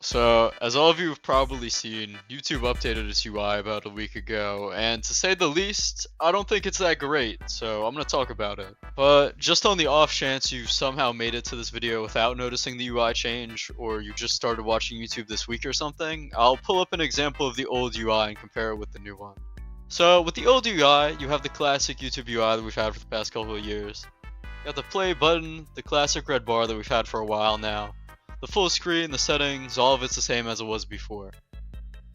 So, as all of you have probably seen, YouTube updated its UI about a week ago, and to say the least, I don't think it's that great, so I'm gonna talk about it. But just on the off chance you somehow made it to this video without noticing the UI change, or you just started watching YouTube this week or something, I'll pull up an example of the old UI and compare it with the new one. So, with the old UI, you have the classic YouTube UI that we've had for the past couple of years. You got the play button, the classic red bar that we've had for a while now. The full screen, the settings, all of it's the same as it was before.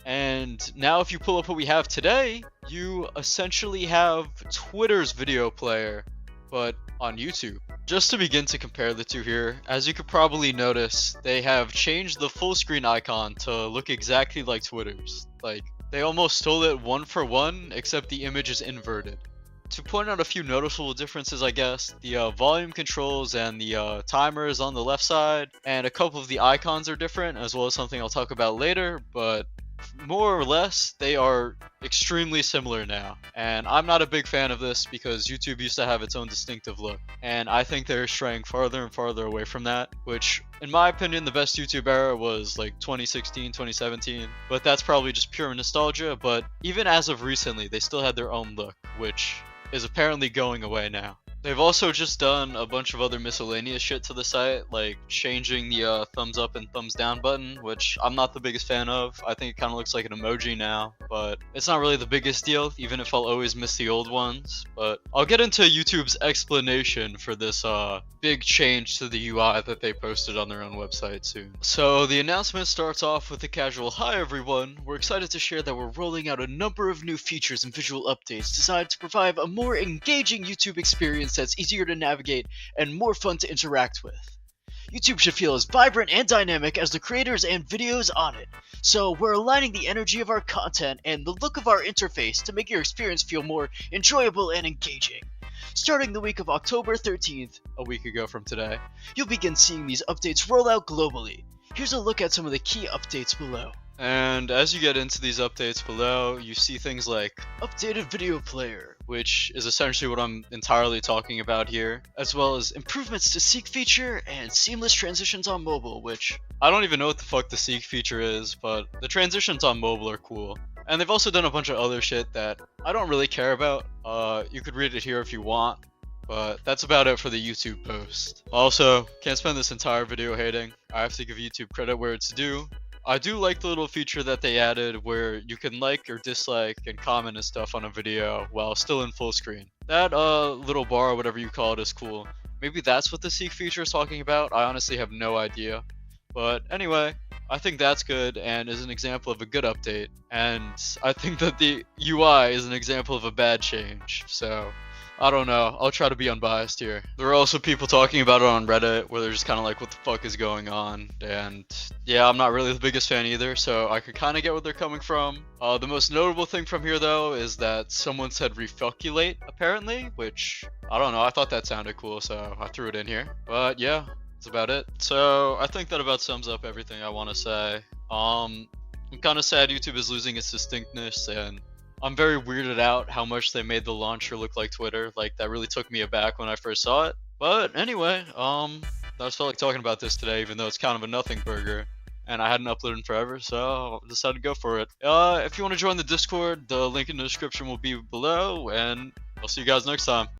And now if you pull up what we have today, you essentially have Twitter's video player, but on YouTube. Just to begin to compare the two here, as you could probably notice, they have changed the full screen icon to look exactly like Twitter's. Like, they almost stole it one for one, except the image is inverted. To point out a few noticeable differences, I guess, the volume controls and the timers on the left side, and a couple of the icons are different, as well as something I'll talk about later, but more or less, they are extremely similar now. And I'm not a big fan of this because YouTube used to have its own distinctive look, and I think they're straying farther and farther away from that, which, in my opinion, the best YouTube era was like 2016, 2017, but that's probably just pure nostalgia, but even as of recently, they still had their own look, which is apparently going away now. They've also just done a bunch of other miscellaneous shit to the site, like changing the thumbs up and thumbs down button, which I'm not the biggest fan of. I think it kind of looks like an emoji now, but it's not really the biggest deal, even if I'll always miss the old ones. But I'll get into YouTube's explanation for this big change to the UI that they posted on their own website soon. So the announcement starts off with a casual "Hi everyone, we're excited to share that we're rolling out a number of new features and visual updates designed to provide a more engaging YouTube experience that's easier to navigate and more fun to interact with. YouTube should feel as vibrant and dynamic as the creators and videos on it. So we're aligning the energy of our content and the look of our interface to make your experience feel more enjoyable and engaging. Starting the week of October 13th, a week ago from today, you'll begin seeing these updates roll out globally. Here's a look at some of the key updates below. And as you get into these updates below, you see things like updated video player, which is essentially what I'm entirely talking about here, as well as improvements to Seek feature and seamless transitions on mobile, which I don't even know what the fuck the Seek feature is, but the transitions on mobile are cool. And they've also done a bunch of other shit that I don't really care about. You could read it here if you want, but that's about it for the YouTube post. Also, can't spend this entire video hating. I have to give YouTube credit where it's due. I do like the little feature that they added where you can like or dislike and comment and stuff on a video while still in full screen. That little bar or whatever you call it is cool. Maybe that's what the Seek feature is talking about. I honestly have no idea. But anyway, I think that's good and is an example of a good update. And I think that the UI is an example of a bad change. So I don't know. I'll try to be unbiased here. There are also people talking about it on Reddit where they're just kind of like, what the fuck is going on? And yeah, I'm not really the biggest fan either, so I could kind of get where they're coming from. The most notable thing from here, though, is that someone said refuculate, apparently, which, I don't know, I thought that sounded cool, so I threw it in here. But yeah, that's about it. So I think that about sums up everything I want to say. I'm kind of sad YouTube is losing its distinctness, and I'm very weirded out how much they made the launcher look like Twitter. Like, that really took me aback when I first saw it. But anyway, I just felt like talking about this today, even though it's kind of a nothing burger. And I hadn't uploaded in forever, so I decided to go for it. If you want to join the Discord, the link in the description will be below, and I'll see you guys next time.